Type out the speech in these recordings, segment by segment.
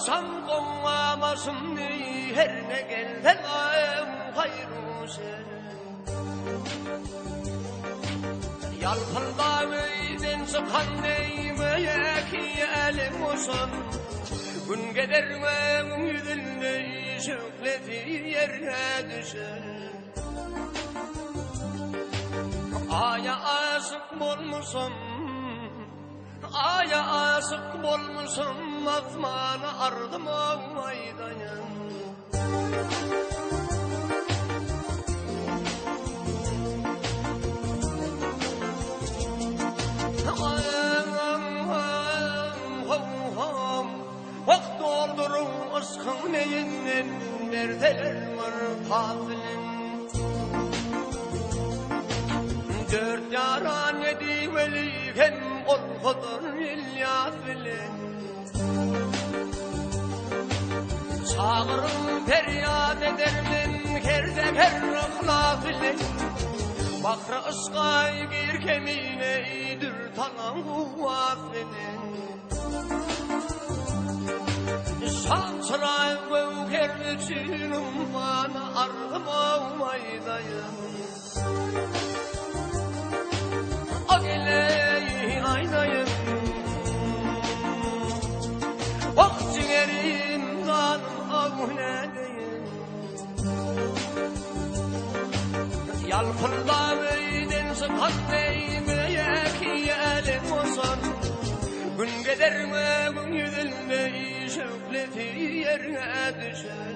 Çağırsam konmamasın her ne gel hayru sen. Yalpında meyden çıkan neymeye ki elim olsun. Gün giderme yüzünde şökleti yerine düşer. Aya aşık olmuşum, aya aşık olmuşum, azmanı ardım aydayan. Vakt doldurun aşkın neyinden, neredeler var fazilin. Dört yaran ediveliken korkudur ilyas bilin. Çağırın feryat edermin kerze kerrıkla bilin. Bakra ıskay gir kemine idir talan kuvvat bilin. Sansıray gövker içinim bana ardım olmaydayım. Agiley aynayım, bak ciğerim zanım avnedeyim. Yalpında meyden sıkan neymeye ki elim olsun. Gün giderme gün yüzünde şökleti yerine düşer.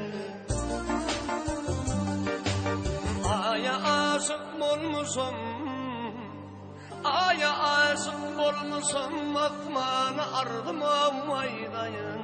Aya aşık olmuşum, aya aşık olmuşum, azmanı ardım aydayan.